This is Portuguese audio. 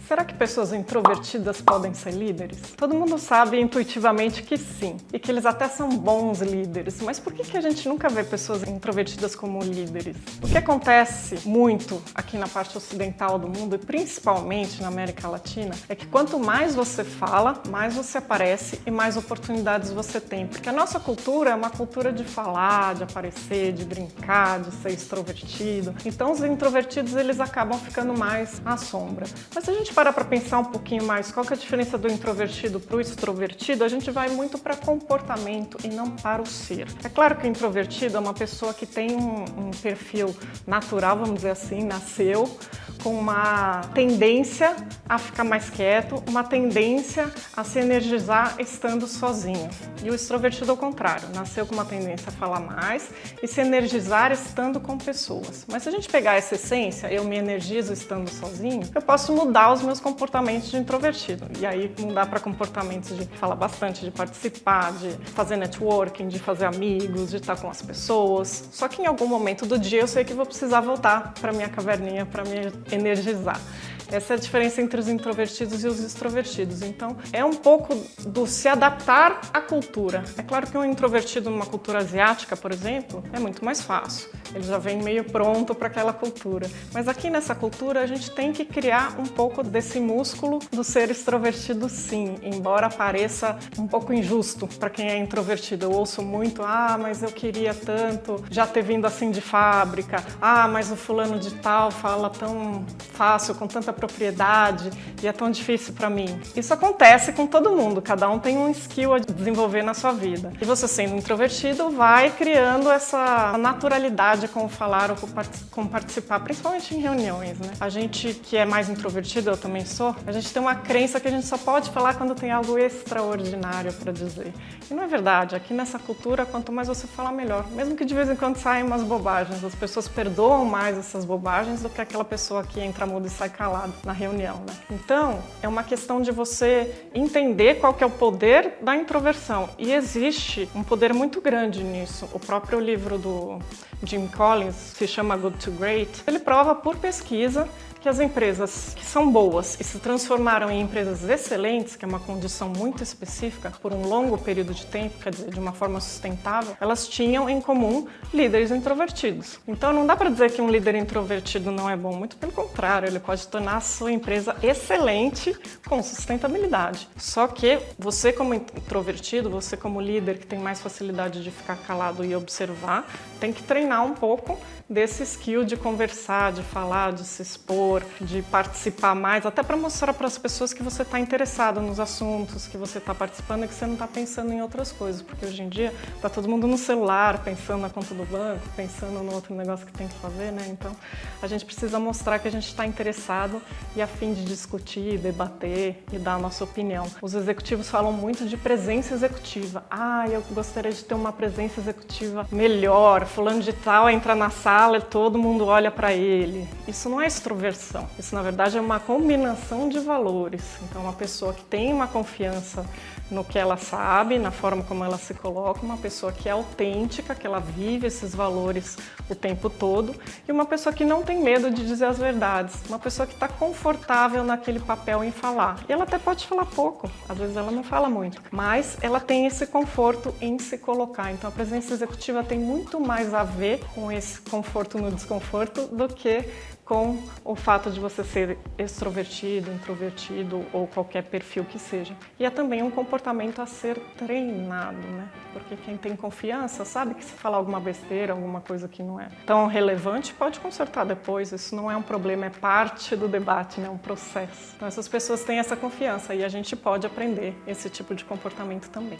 Será que pessoas introvertidas podem ser líderes? Todo mundo sabe intuitivamente que sim, e que eles até são bons líderes, mas por que a gente nunca vê pessoas introvertidas como líderes? O que acontece muito aqui na parte ocidental do mundo, e principalmente na América Latina, é que quanto mais você fala, mais você aparece e mais oportunidades você tem, porque a nossa cultura é uma cultura de falar, de aparecer, de brincar, de ser extrovertido. Então os introvertidos eles acabam ficando mais à sombra. Mas se a gente parar para pensar um pouquinho mais qual que é a diferença do introvertido para o extrovertido, a gente vai muito para comportamento e não para o ser. É claro que o introvertido é uma pessoa que tem um perfil natural, vamos dizer assim, nasceu com uma tendência a ficar mais quieto, uma tendência a se energizar estando sozinho. E o extrovertido ao contrário, nasceu com uma tendência a falar mais e se energizar estando com pessoas. Mas se a gente pegar essa essência, eu me energizo estando sozinho, eu posso mudar os meus comportamentos de introvertido. E aí mudar para comportamentos de falar bastante, de participar, de fazer networking, de fazer amigos, de estar com as pessoas. Só que em algum momento do dia eu sei que vou precisar voltar para minha caverninha para me energizar. Essa é a diferença entre os introvertidos e os extrovertidos. Então, é um pouco do se adaptar à cultura. É claro que um introvertido numa cultura asiática, por exemplo, é muito mais fácil. Ele já vem meio pronto para aquela cultura. Mas aqui nessa cultura, a gente tem que criar um pouco desse músculo do ser extrovertido, sim. Embora pareça um pouco injusto para quem é introvertido. Eu ouço muito, mas eu queria tanto já ter vindo assim de fábrica. Mas o fulano de tal fala tão fácil, com tanta propriedade e é tão difícil para mim. Isso acontece com todo mundo, cada um tem um skill a desenvolver na sua vida. E você sendo introvertido vai criando essa naturalidade com o falar ou com participar, principalmente em reuniões, né? A gente que é mais introvertido, eu também sou, a gente tem uma crença que a gente só pode falar quando tem algo extraordinário para dizer. E não é verdade, aqui nessa cultura, quanto mais você fala, melhor. Mesmo que de vez em quando saiam umas bobagens, as pessoas perdoam mais essas bobagens do que aquela pessoa que entra muda e sai calada na reunião, né? Então, é uma questão de você entender qual que é o poder da introversão. E existe um poder muito grande nisso. O próprio livro do Jim Collins, se chama Good to Great, ele prova por pesquisa que as empresas que são boas e se transformaram em empresas excelentes, que é uma condição muito específica, por um longo período de tempo, quer dizer, de uma forma sustentável, elas tinham em comum líderes introvertidos. Então não dá para dizer que um líder introvertido não é bom, muito pelo contrário, ele pode tornar a sua empresa excelente com sustentabilidade. Só que você como introvertido, você como líder que tem mais facilidade de ficar calado e observar, tem que treinar um pouco desse skill de conversar, de falar, de se expor, de participar mais, até para mostrar para as pessoas que você está interessado nos assuntos, que você está participando e que você não está pensando em outras coisas, porque hoje em dia está todo mundo no celular, pensando na conta do banco, pensando no outro negócio que tem que fazer, né? Então, a gente precisa mostrar que a gente está interessado e a fim de discutir, debater e dar a nossa opinião. Os executivos falam muito de presença executiva. Eu gostaria de ter uma presença executiva melhor, fulano de tal entra na sala e todo mundo olha para ele. Isso não é extroversão, isso na verdade é uma combinação de valores. Então uma pessoa que tem uma confiança no que ela sabe, na forma como ela se coloca, uma pessoa que é autêntica, que ela vive esses valores o tempo todo, e uma pessoa que não tem medo de dizer as verdades, uma pessoa que está confortável naquele papel em falar. E ela até pode falar pouco, às vezes ela não fala muito, mas ela tem esse conforto em se colocar. Então a presença executiva tem muito mais a ver com esse conforto no desconforto do que com o fato de você ser extrovertido, introvertido ou qualquer perfil que seja. E é também um comportamento a ser treinado, né? Porque quem tem confiança sabe que se falar alguma besteira, alguma coisa que não é tão relevante, pode consertar depois. Isso não é um problema, é parte do debate, né? É um processo. Então essas pessoas têm essa confiança e a gente pode aprender esse tipo de comportamento também.